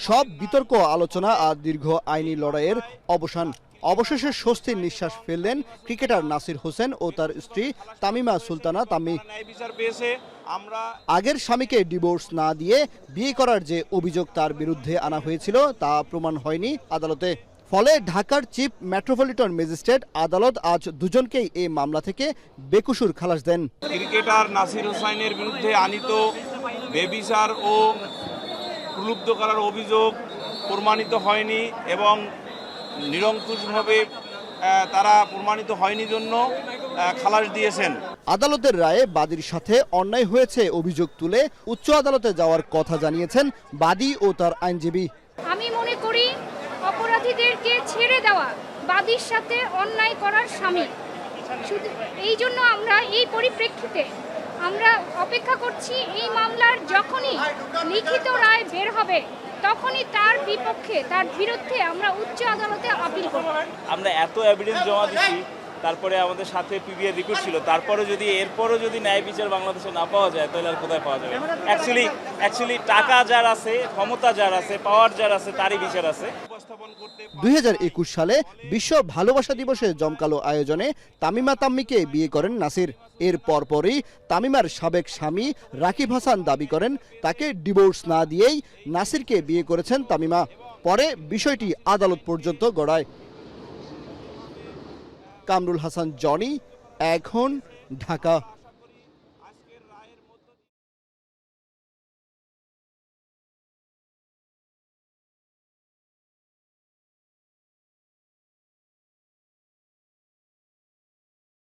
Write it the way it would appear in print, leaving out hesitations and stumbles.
সব বিতর্ক আলোচনা আর দীর্ঘ আইনি লড়াইয়ের অবসান। অবশেষে স্বস্তির নিঃশ্বাস ফেললেন ক্রিকেটার নাসির হোসেন ও তার স্ত্রী তামিমা সুলতানা তাম্মি। আগের স্বামীকে ডিভোর্স না দিয়ে বিয়ে করার যে অভিযোগ তার বিরুদ্ধে আনা হয়েছিল তা প্রমাণ হয়নি আদালতে। ফলে ঢাকার চিফ মেট্রোপলিটন ম্যাজিস্ট্রেট আদালত আজ দুজনকেই এই মামলা থেকে বেকসুর খালাস দেন। ক্রিকেটার নাসির হোসেনের বিরুদ্ধে আনিত বেবিচার ও প্রলুব্ধ করার অভিযোগ প্রমাণিত হয়নি এবং নিরঙ্কুশভাবে তারা প্রমাণিত হয়নি জন্য খালাস দিয়েছেন। আদালতের রায়ে বাদীর সাথে অন্যায় হয়েছে অভিযোগ তুলে উচ্চ আদালতে যাওয়ার কথা জানিয়েছেন বাদী ও তার আইনজীবী। আমি মনে করি অপরাধীদেরকে ছেড়ে দেওয়া বাদীর সাথে অন্যায় করার শামিল। শুধু এই জন্য আমরা এই পরিপ্রেক্ষিতে আমরা অপেক্ষা করছি এই মামলার যখনই লিখিত রায় বের হবে তখনই তার বিপক্ষে তার বিরুদ্ধে আমরা উচ্চ আদালতে আপিল করব। আমরা এত এভিডেন্স জমা দিচ্ছি, তারপরে আমাদের সাথে পিবিআর রেকর্ড ছিল, তারপরে যদি এরপরও যদি ন্যায় বিচার বাংলাদেশে না পাওয়া যায় তাহলে আর কোথায় পাওয়া যাবে? অ্যাকচুয়ালি টাকা যার আছে, ক্ষমতা যার আছে, পাওয়ার যার আছে তারই বিচার আছে। 2021 সালে বিশ্ব ভালোবাসা দিবসে জমকালো আয়োজনে তামিমা তাম্মিকে বিয়ে করেন নাসির। এর পরপরই তামিমার সাবেক স্বামী রাকিব হাসান দাবি করেন তাকে ডিভোর্স না দিয়েই নাসিরকে বিয়ে করেছেন তামিমা। পরে বিষয়টি আদালত পর্যন্ত গড়ায়। কামরুল হাসান জনি, এখন, ঢাকা।